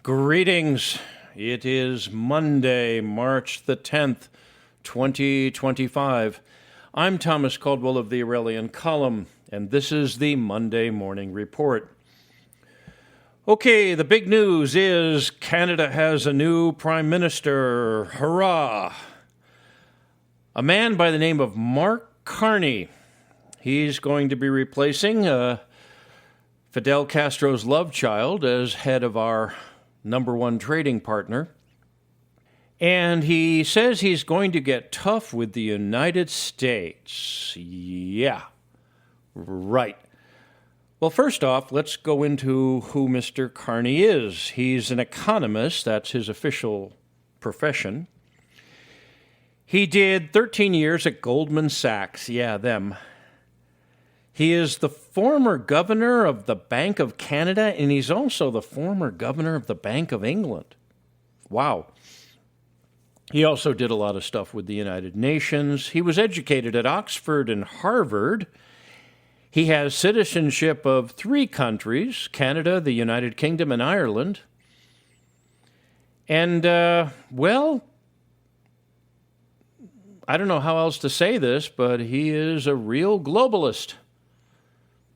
Greetings. It is Monday, March the 10th, 2025. I'm Thomas Caldwell of the Aurelian Column, and this is the Monday Morning Report. Okay, the big news is Canada has a new Prime Minister. Hurrah! A man by the name of Mark Carney. He's going to be replacing Fidel Castro's love child as head of our number one trading partner. And he says he's going to get tough with the United States. Yeah, right. Well, first off, let's go into who Mr. Carney is. He's an economist. That's his official profession. He did 13 years at Goldman Sachs. Yeah, them. He is the former governor of the Bank of Canada, and he's also the former governor of the Bank of England. Wow. He also did a lot of stuff with the United Nations. He was educated at Oxford and Harvard. He has citizenship of 3 countries, Canada, the United Kingdom, and Ireland. And, well, I don't know how else to say this, but he is a real globalist.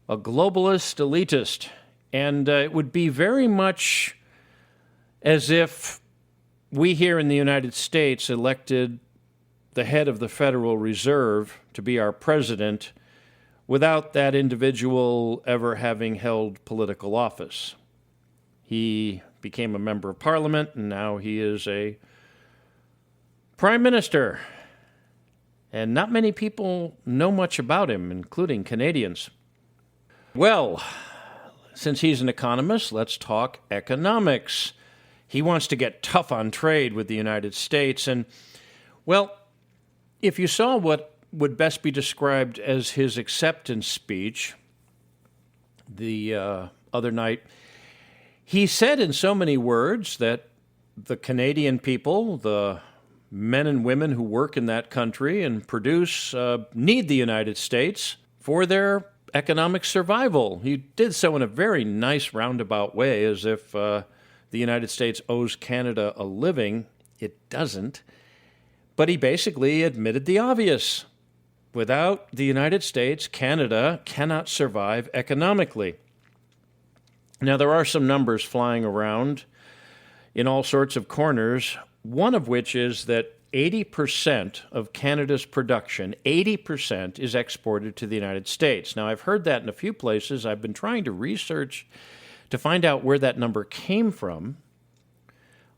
A globalist elitist. And it would be very much as if we here in the United States elected the head of the Federal Reserve to be our president without that individual ever having held political office. He became a member of Parliament, and now he is a prime minister. And not many people know much about him, including Canadians. Well, since he's an economist, let's talk economics. He wants to get tough on trade with the United States. And, well, if you saw what would best be described as his acceptance speech the other night, he said in so many words that the Canadian people, the men and women who work in that country and produce, need the United States for their economic survival. He did so in a very nice roundabout way, as if the United States owes Canada a living. It doesn't. But he basically admitted the obvious. Without the United States, Canada cannot survive economically. Now, there are some numbers flying around in all sorts of corners, one of which is that 80% of Canada's production, 80% is exported to the United States. Now, I've heard that in a few places. I've been trying to research to find out where that number came from.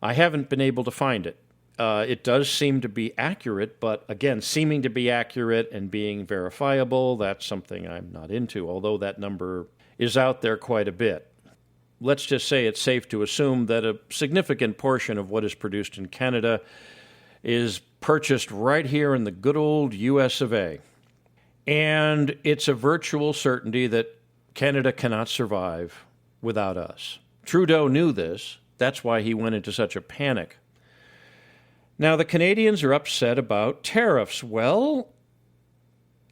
I haven't been able to find it. It does seem to be accurate, but again, seeming to be accurate and being verifiable, that's something I'm not into, although that number is out there quite a bit. Let's just say it's safe to assume that a significant portion of what is produced in Canada is purchased right here in the good old U.S. of A. And it's a virtual certainty that Canada cannot survive without us. Trudeau knew this. That's why he went into such a panic. Now, the Canadians are upset about tariffs. Well,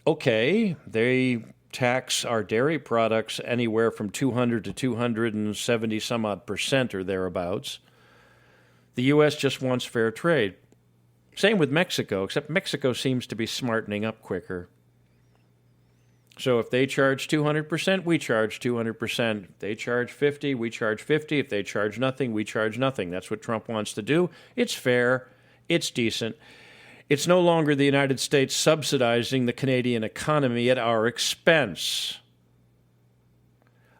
okay, they tax our dairy products anywhere from 200 to 270 some odd percent or thereabouts. The U.S. just wants fair trade. Same with Mexico, except Mexico seems to be smartening up quicker. So if they charge 200%, we charge 200%. If they charge 50, we charge 50. If they charge nothing, we charge nothing. That's what Trump wants to do. It's fair. It's decent. It's no longer the United States subsidizing the Canadian economy at our expense.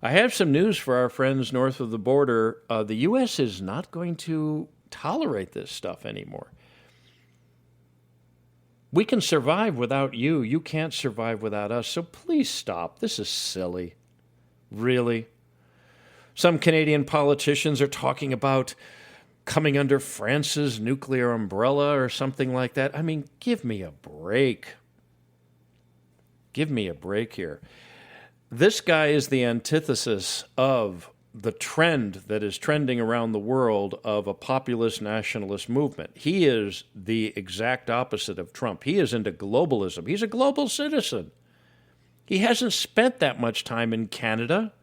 I have some news for our friends north of the border. The U.S. is not going to tolerate this stuff anymore. We can survive without you. You can't survive without us. So please stop. This is silly. Really? Some Canadian politicians are talking about coming under France's nuclear umbrella or something like that. I mean, give me a break. Give me a break here. This guy is the antithesis of the trend that is trending around the world of a populist nationalist movement. He is the exact opposite of Trump. He is into globalism. He's a global citizen. He hasn't spent that much time in Canada.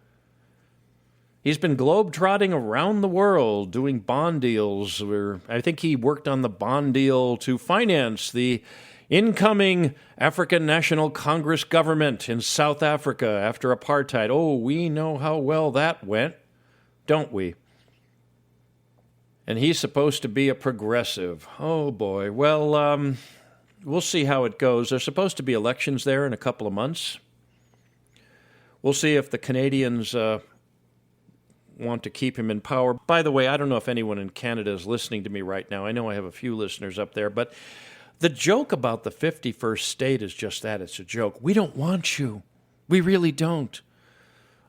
He's been globe-trotting around the world doing bond deals. I think he worked on the bond deal to finance the incoming African National Congress government in South Africa after apartheid. Oh, we know how well that went, don't we? And he's supposed to be a progressive. Oh, boy. Well, we'll see how it goes. There's supposed to be elections there in a couple of months. We'll see if the Canadians want to keep him in power. By the way, I don't know if anyone in Canada is listening to me right now. I know I have a few listeners up there, but the joke about the 51st state is just that. It's a joke. We don't want you. We really don't.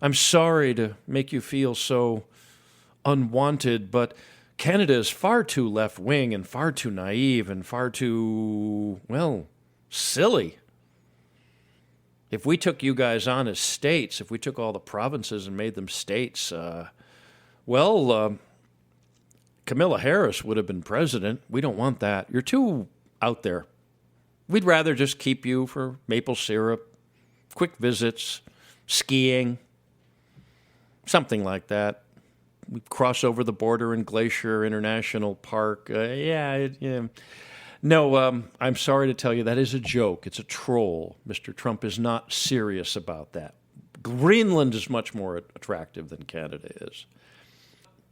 I'm sorry to make you feel so unwanted, but Canada is far too left-wing and far too naive and far too, well, silly. If we took you guys on as states, if we took all the provinces and made them states, Kamala Harris would have been president. We don't want that. You're too out there. We'd rather just keep you for maple syrup, quick visits, skiing, something like that. We cross over the border in Glacier International Park. No, I'm sorry to tell you, that is a joke. It's a troll. Mr. Trump is not serious about that. Greenland is much more attractive than Canada is.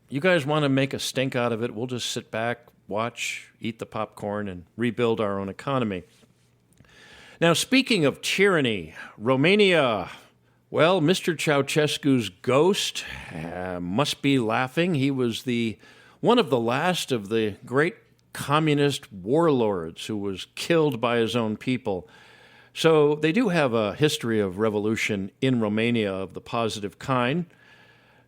You guys want to make a stink out of it, we'll just sit back, watch, eat the popcorn, and rebuild our own economy. Now, speaking of tyranny, Romania, well, Mr. Ceausescu's ghost must be laughing. He was one of the last of the great communist warlords who was killed by his own people. So they do have a history of revolution in Romania of the positive kind.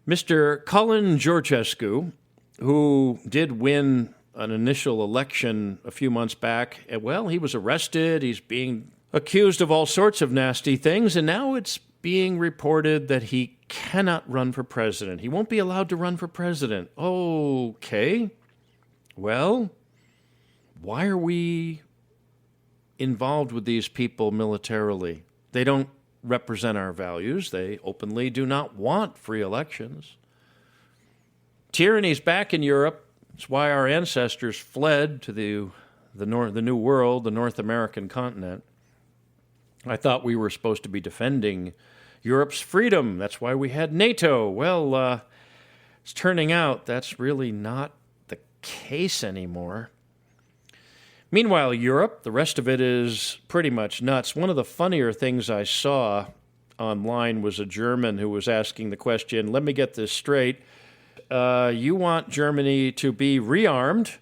Mr. Călin Georgescu, who did win an initial election a few months back, well, he was arrested. He's being accused of all sorts of nasty things, and now it's being reported that he cannot run for president. He won't be allowed to run for president. Okay. Well, why are we involved with these people militarily? They don't represent our values. They openly do not want free elections. Tyranny's back in Europe. It's why our ancestors fled to the New World, the North American continent. I thought we were supposed to be defending Europe's freedom. That's why we had NATO. Well, it's turning out that's really not the case anymore. Meanwhile, Europe, the rest of it is pretty much nuts. One of the funnier things I saw online was a German who was asking the question, let me get this straight, you want Germany to be rearmed,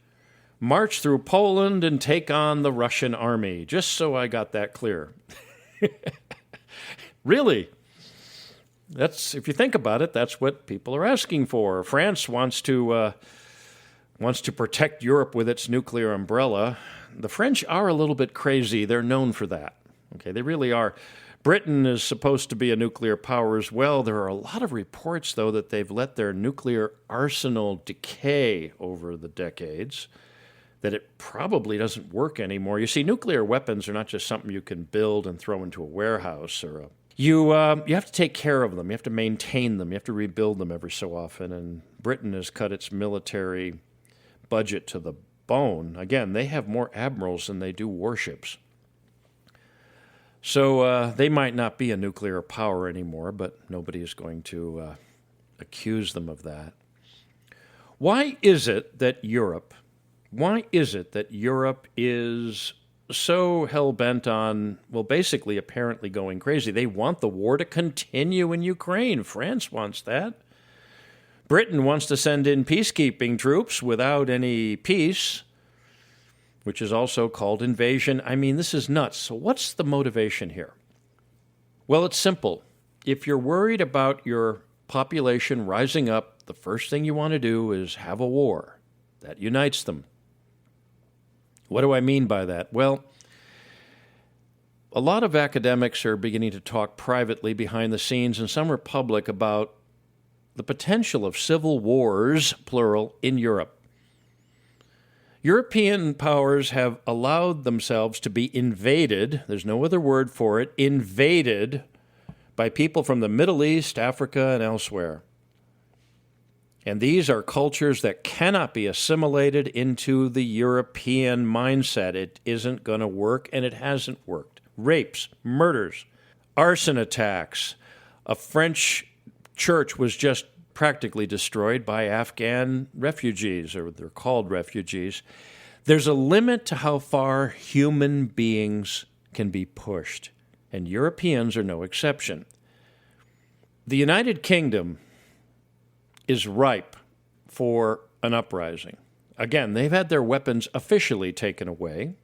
march through Poland, and take on the Russian army, just so I got that clear. Really? If you think about it, that's what people are asking for. France wants to protect Europe with its nuclear umbrella. The French are a little bit crazy. They're known for that. Okay, they really are. Britain is supposed to be a nuclear power as well. There are a lot of reports, though, that they've let their nuclear arsenal decay over the decades, that it probably doesn't work anymore. You see, nuclear weapons are not just something you can build and throw into a warehouse or you have to take care of them. You have to maintain them. You have to rebuild them every so often. And Britain has cut its military budget to the bone. Again, they have more admirals than they do warships. So they might not be a nuclear power anymore, but nobody is going to accuse them of that. Why is it that Europe is so hell-bent on, well, basically apparently going crazy? They want the war to continue in Ukraine. France wants that. Britain wants to send in peacekeeping troops without any peace, which is also called invasion. I mean, this is nuts. So what's the motivation here? Well, it's simple. If you're worried about your population rising up, the first thing you want to do is have a war. That unites them. What do I mean by that? Well, a lot of academics are beginning to talk privately behind the scenes, and some are public, about the potential of civil wars, plural, in Europe. European powers have allowed themselves to be invaded, there's no other word for it, invaded by people from the Middle East, Africa, and elsewhere. And these are cultures that cannot be assimilated into the European mindset. It isn't going to work, and it hasn't worked. Rapes, murders, arson attacks. A French church was just practically destroyed by Afghan refugees, or they're called refugees. There's a limit to how far human beings can be pushed, and Europeans are no exception. The United Kingdom is ripe for an uprising. Again, they've had their weapons officially taken away.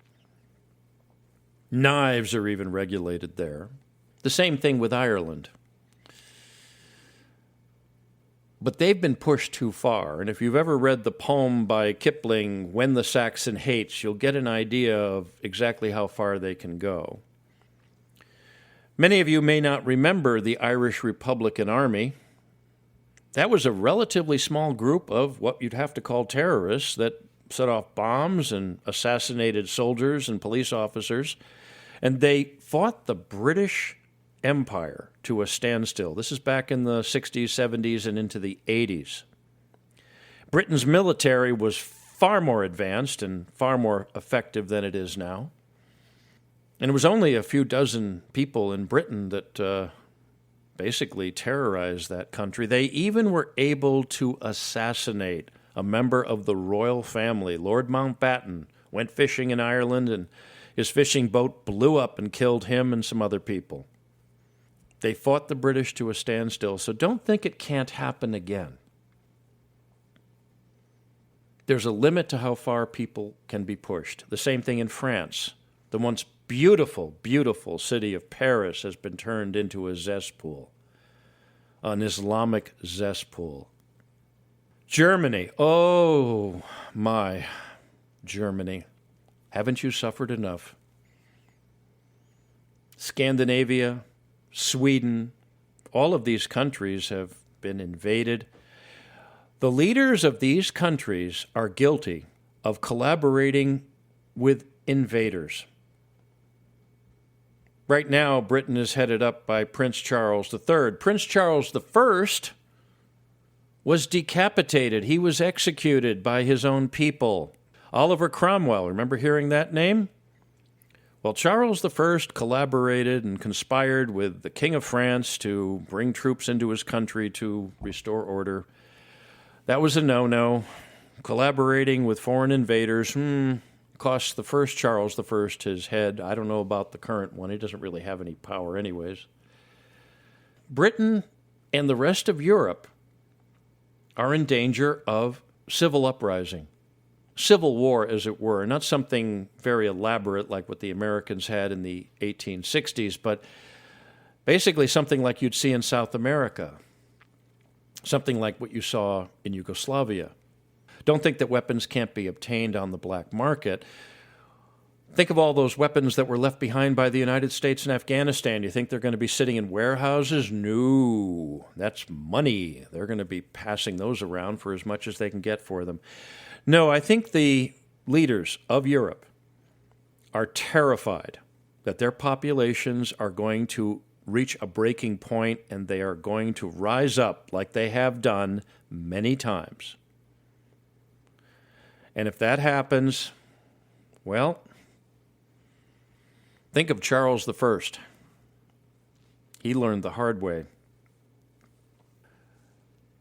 Knives are even regulated there. The same thing with Ireland. But they've been pushed too far, and if you've ever read the poem by Kipling, When the Saxon Hates, you'll get an idea of exactly how far they can go. Many of you may not remember the Irish Republican Army. That was a relatively small group of what you'd have to call terrorists that set off bombs and assassinated soldiers and police officers, and they fought the British Empire to a standstill. This is back in the 60s, 70s, and into the 80s. Britain's military was far more advanced and far more effective than it is now. And it was only a few dozen people in Britain that basically terrorized that country. They even were able to assassinate a member of the royal family. Lord Mountbatten went fishing in Ireland, and his fishing boat blew up and killed him and some other people. They fought the British to a standstill, so don't think it can't happen again. There's a limit to how far people can be pushed. The same thing in France. The once beautiful, beautiful city of Paris has been turned into a cesspool, an Islamic cesspool. Germany, oh my, Germany. Haven't you suffered enough? Scandinavia, Sweden, all of these countries have been invaded. The leaders of these countries are guilty of collaborating with invaders. Right now, Britain is headed up by Prince Charles III. Prince Charles I was decapitated. He was executed by his own people. Oliver Cromwell, remember hearing that name? Well, Charles I collaborated and conspired with the King of France to bring troops into his country to restore order. That was a no-no. Collaborating with foreign invaders cost the first Charles I his head. I don't know about the current one. He doesn't really have any power anyways. Britain and the rest of Europe are in danger of civil uprising. Civil war, as it were, not something very elaborate like what the Americans had in the 1860s, but basically something like you'd see in South America, something like what you saw in Yugoslavia. Don't think that weapons can't be obtained on the black market. Think of all those weapons that were left behind by the United States in Afghanistan. You think they're going to be sitting in warehouses? No, that's money. They're going to be passing those around for as much as they can get for them. No, I think the leaders of Europe are terrified that their populations are going to reach a breaking point and they are going to rise up like they have done many times. And if that happens, well, think of Charles I. He learned the hard way.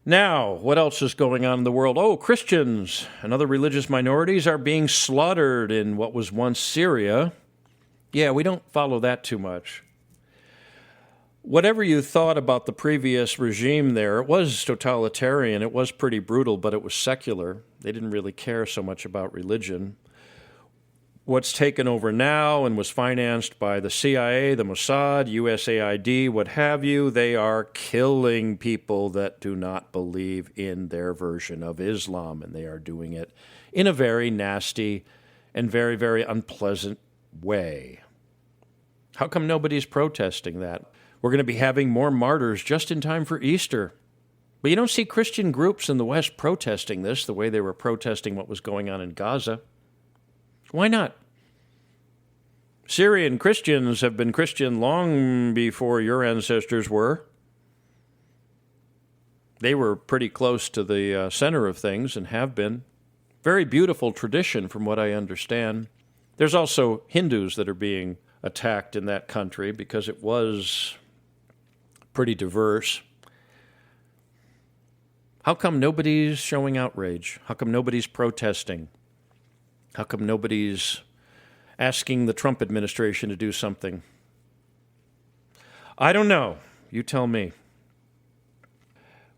Now, what else is going on in the world? Oh, Christians and other religious minorities are being slaughtered in what was once Syria. Yeah, we don't follow that too much. Whatever you thought about the previous regime there, it was totalitarian, it was pretty brutal, but it was secular. They didn't really care so much about religion. What's taken over now and was financed by the CIA, the Mossad, USAID, what have you, they are killing people that do not believe in their version of Islam, and they are doing it in a very nasty and very, very unpleasant way. How come nobody's protesting that? We're going to be having more martyrs just in time for Easter. But you don't see Christian groups in the West protesting this the way they were protesting what was going on in Gaza. Why not? Syrian Christians have been Christian long before your ancestors were. They were pretty close to the center of things and have been. Very beautiful tradition from what I understand. There's also Hindus that are being attacked in that country because it was pretty diverse. How come nobody's showing outrage? How come nobody's protesting? How come nobody's asking the Trump administration to do something? I don't know. You tell me.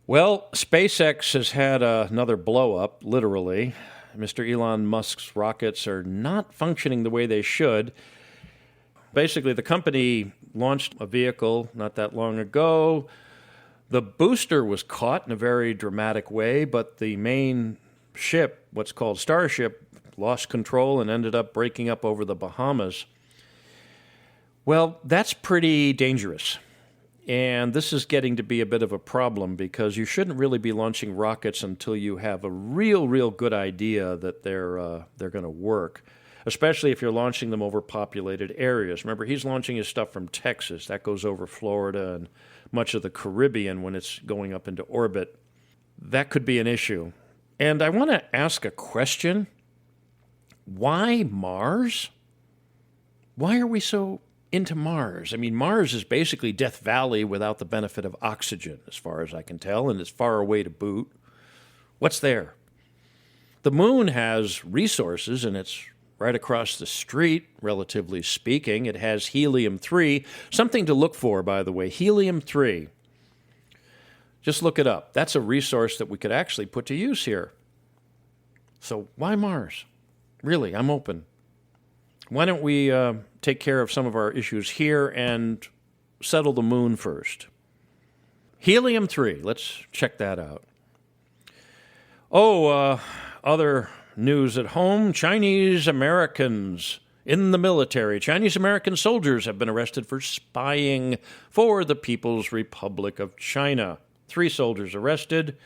Well, SpaceX has had another blow-up, literally. Mr. Elon Musk's rockets are not functioning the way they should. Basically, the company launched a vehicle not that long ago. The booster was caught in a very dramatic way, but the main ship, what's called Starship, lost control and ended up breaking up over the Bahamas. Well, that's pretty dangerous. And this is getting to be a bit of a problem because you shouldn't really be launching rockets until you have a real good idea that they're going to work, especially if you're launching them over populated areas. Remember, he's launching his stuff from Texas. That goes over Florida and much of the Caribbean when it's going up into orbit. That could be an issue. And I want to ask a question. Why Mars? Why are we so into Mars? I mean, Mars is basically Death Valley without the benefit of oxygen, as far as I can tell, and it's far away to boot. What's there? The moon has resources, and it's right across the street, relatively speaking. It has helium-3, something to look for, by the way, helium-3. Just look it up. That's a resource that we could actually put to use here. So why Mars? Really, I'm open. Why don't we take care of some of our issues here and settle the moon first? Helium-3, let's check that out. Other news at home, Chinese Americans in the military. Chinese American soldiers have been arrested for spying for the People's Republic of China. 3 soldiers arrested.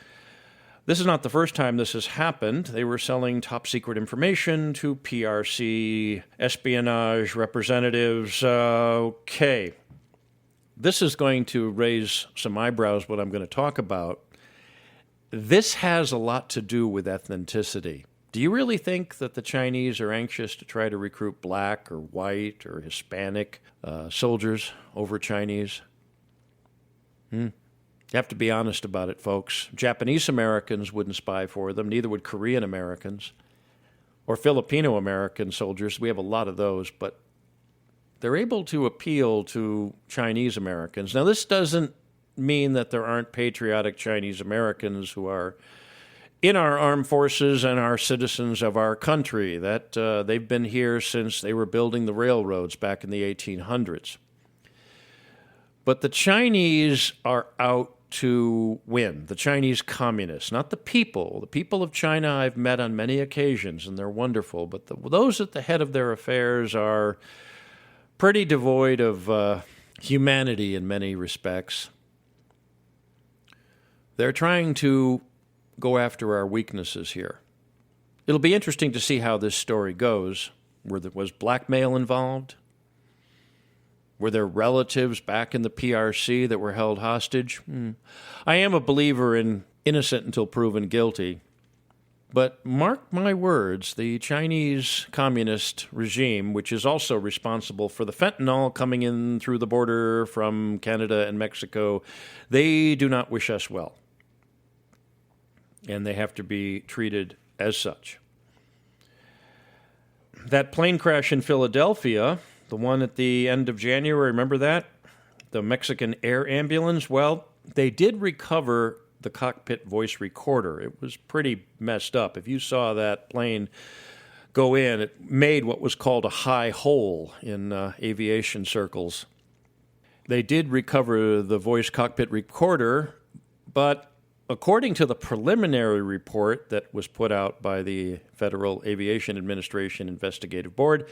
This is not the first time this has happened. They were selling top-secret information to PRC espionage representatives. Okay. This is going to raise some eyebrows, what I'm going to talk about. This has a lot to do with ethnicity. Do you really think that the Chinese are anxious to try to recruit black or white or Hispanic soldiers over Chinese? You have to be honest about it, folks. Japanese Americans wouldn't spy for them, neither would Korean Americans or Filipino American soldiers. We have a lot of those, but they're able to appeal to Chinese Americans. Now, this doesn't mean that there aren't patriotic Chinese Americans who are in our armed forces and are citizens of our country, that they've been here since they were building the railroads back in the 1800s. But the Chinese are out to win, the Chinese communists, not the people. The people of China I've met on many occasions, and they're wonderful, but those at the head of their affairs are pretty devoid of humanity in many respects. They're trying to go after our weaknesses here. It'll be interesting to see how this story goes. Was blackmail involved? Were there relatives back in the PRC that were held hostage? I am a believer in innocent until proven guilty. But mark my words, the Chinese communist regime, which is also responsible for the fentanyl coming in through the border from Canada and Mexico, they do not wish us well. And they have to be treated as such. That plane crash in Philadelphia, the one at the end of January, remember that? The Mexican air ambulance? Well, they did recover the cockpit voice recorder. It was pretty messed up. If you saw that plane go in, it made what was called a high hole in aviation circles. They did recover the voice cockpit recorder, but according to the preliminary report that was put out by the Federal Aviation Administration Investigative Board,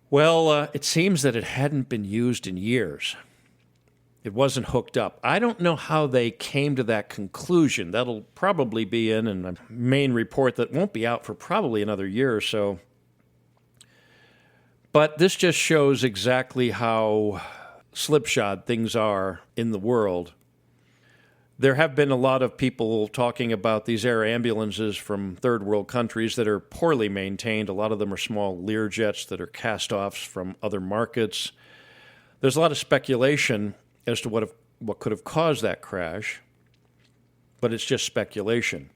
well, it seems that it hadn't been used in years. It wasn't hooked up. I don't know how they came to that conclusion. That'll probably be in a main report that won't be out for probably another year or so. But this just shows exactly how slipshod things are in the world. There have been a lot of people talking about these air ambulances from third world countries that are poorly maintained. A lot of them are small Lear jets that are cast-offs from other markets. There's a lot of speculation as to what could have caused that crash, but it's just speculation.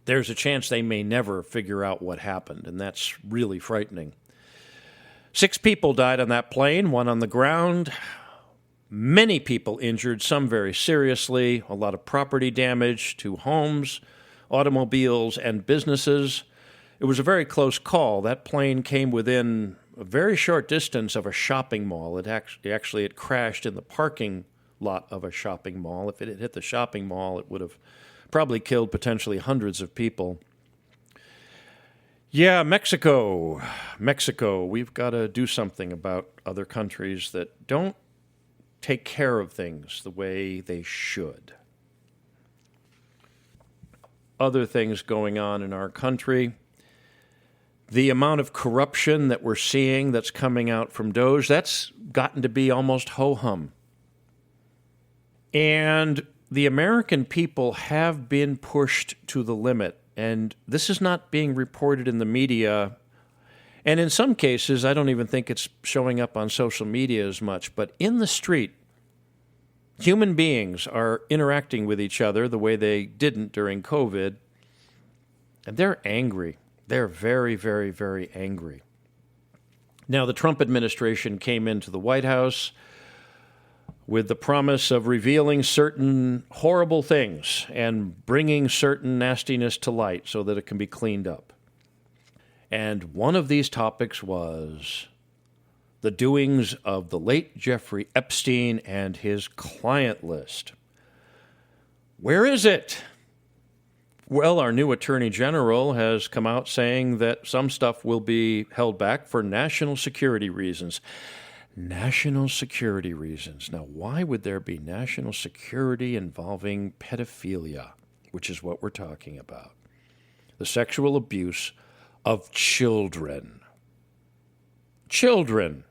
There's a chance they may never figure out what happened, and that's really frightening. 6 people died on that plane, 1 on the ground. Many people injured, some very seriously, a lot of property damage to homes, automobiles, and businesses. It was a very close call. That plane came within a very short distance of a shopping mall. It crashed in the parking lot of a shopping mall. If it had hit the shopping mall, it would have probably killed potentially hundreds of people. Yeah, Mexico. We've got to do something about other countries that don't take care of things the way they should. Other things going on in our country. The amount of corruption that we're seeing that's coming out from DOJ, that's gotten to be almost ho-hum. And the American people have been pushed to the limit. And this is not being reported in the media. And in some cases, I don't even think it's showing up on social media as much. But in the street, human beings are interacting with each other the way they didn't during COVID. And they're angry. They're very, very, very angry. Now, the Trump administration came into the White House with the promise of revealing certain horrible things and bringing certain nastiness to light so that it can be cleaned up. And one of these topics was the doings of the late Jeffrey Epstein and his client list. Where is it? Well, our new Attorney General has come out saying that some stuff will be held back for national security reasons. National security reasons. Now, why would there be national security involving pedophilia, which is what we're talking about? The sexual abuse of children. Children.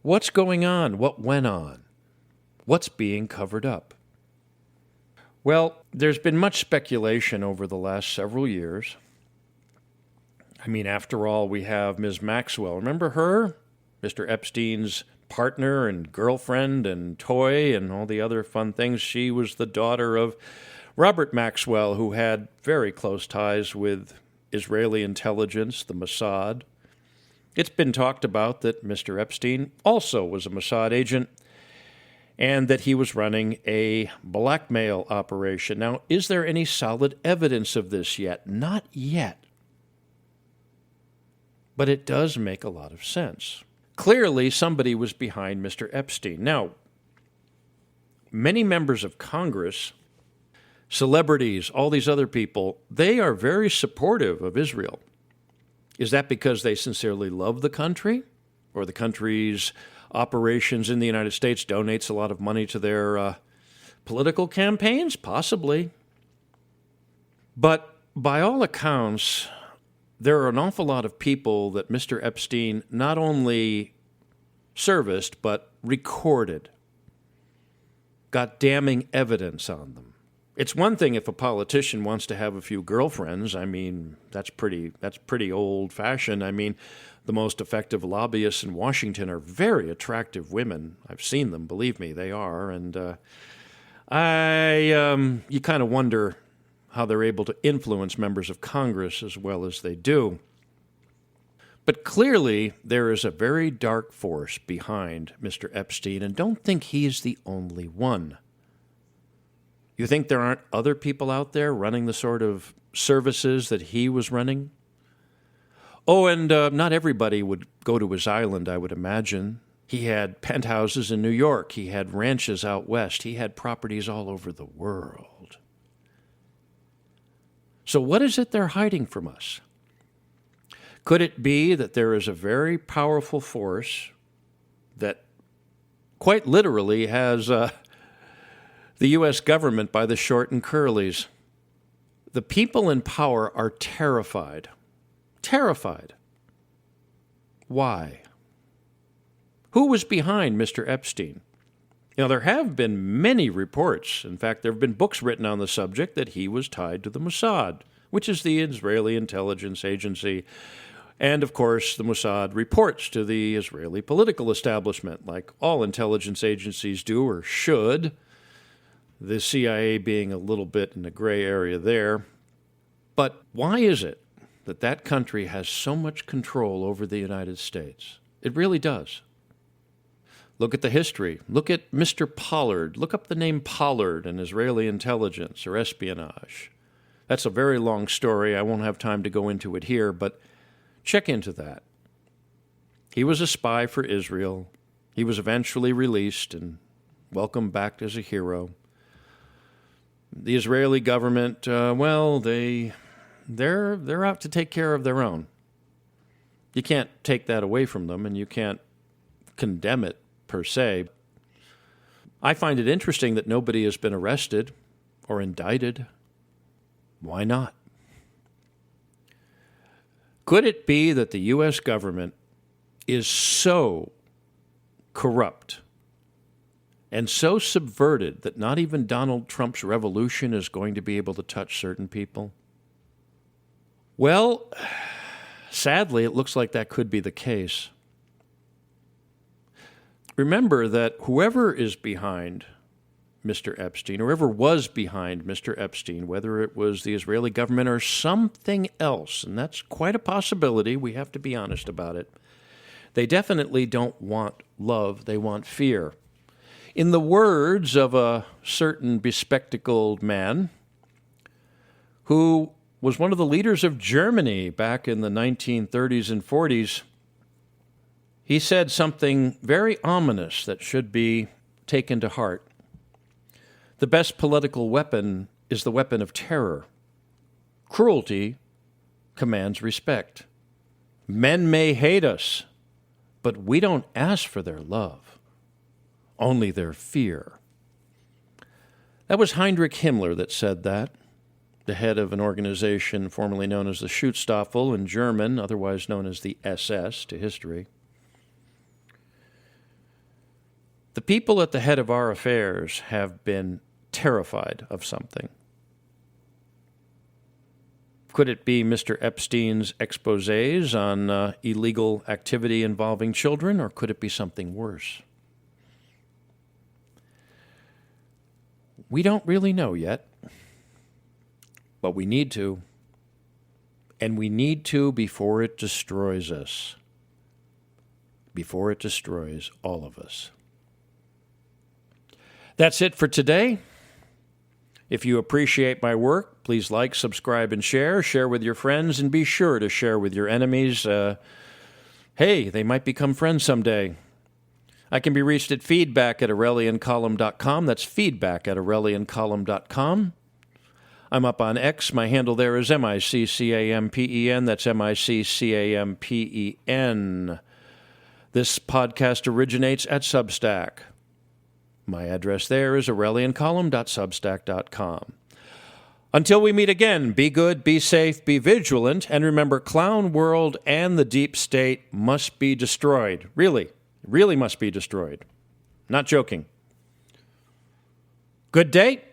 What's going on? What went on? What's being covered up? Well, there's been much speculation over the last several years. I mean, after all, we have Ms. Maxwell. Remember her? Mr. Epstein's partner and girlfriend and toy and all the other fun things. She was the daughter of Robert Maxwell, who had very close ties with Israeli intelligence, the Mossad. It's been talked about that Mr. Epstein also was a Mossad agent and that he was running a blackmail operation. Now, is there any solid evidence of this yet? Not yet. But it does make a lot of sense. Clearly, somebody was behind Mr. Epstein. Now, many members of Congress, celebrities, all these other people, they are very supportive of Israel. Is that because they sincerely love the country? Or the country's operations in the United States donates a lot of money to their political campaigns? Possibly. But by all accounts, there are an awful lot of people that Mr. Epstein not only serviced, but recorded, got damning evidence on them. It's one thing if a politician wants to have a few girlfriends. I mean, that's pretty old-fashioned. I mean, the most effective lobbyists in Washington are very attractive women. I've seen them, believe me, they are. And you kind of wonder how they're able to influence members of Congress as well as they do. But clearly, there is a very dark force behind Mr. Epstein, and don't think he's the only one. You think there aren't other people out there running the sort of services that he was running? Oh, and not everybody would go to his island, I would imagine. He had penthouses in New York. He had ranches out west. He had properties all over the world. So what is it they're hiding from us? Could it be that there is a very powerful force that quite literally has the U.S. government by the short and curlies? The people in power are terrified. Terrified. Why? Who was behind Mr. Epstein? Now, there have been many reports. In fact, there have been books written on the subject that he was tied to the Mossad, which is the Israeli intelligence agency. And, of course, the Mossad reports to the Israeli political establishment, like all intelligence agencies do or should, the CIA being a little bit in the gray area there. But why is it that that country has so much control over the United States? It really does. Look at the history. Look at Mr. Pollard. Look up the name Pollard in Israeli intelligence or espionage. That's a very long story. I won't have time to go into it here, but check into that. He was a spy for Israel. He was eventually released and welcomed back as a hero. The Israeli government, they're out to take care of their own. You can't take that away from them, and you can't condemn it per se. I find it interesting that nobody has been arrested or indicted. Why not? Could it be that the U.S. government is so corrupt and so subverted that not even Donald Trump's revolution is going to be able to touch certain people? Well, sadly, it looks like that could be the case. Remember that whoever is behind Mr. Epstein, or whoever was behind Mr. Epstein, whether it was the Israeli government or something else, and that's quite a possibility, we have to be honest about it, they definitely don't want love, they want fear. In the words of a certain bespectacled man who was one of the leaders of Germany back in the 1930s and 40s, he said something very ominous that should be taken to heart. The best political weapon is the weapon of terror. Cruelty commands respect. Men may hate us, but we don't ask for their love, only their fear. That was Heinrich Himmler that said that, the head of an organization formerly known as the Schutzstaffel in German, otherwise known as the SS to history. The people at the head of our affairs have been terrified of something. Could it be Mr. Epstein's exposés on illegal activity involving children, or could it be something worse? We don't really know yet, but we need to. And we need to before it destroys us, before it destroys all of us. That's it for today. If you appreciate my work, please like, subscribe, and share. Share with your friends, and be sure to share with your enemies. Hey, they might become friends someday. I can be reached at feedback@aureliancolumn.com. That's feedback@aureliancolumn.com. I'm up on X. My handle there is MICCAMPEN. That's MICCAMPEN. This podcast originates at Substack. My address there is aureliancolumn.substack.com. Until we meet again, be good, be safe, be vigilant, and remember, Clown World and the Deep State must be destroyed. Really must be destroyed. Not joking. Good day.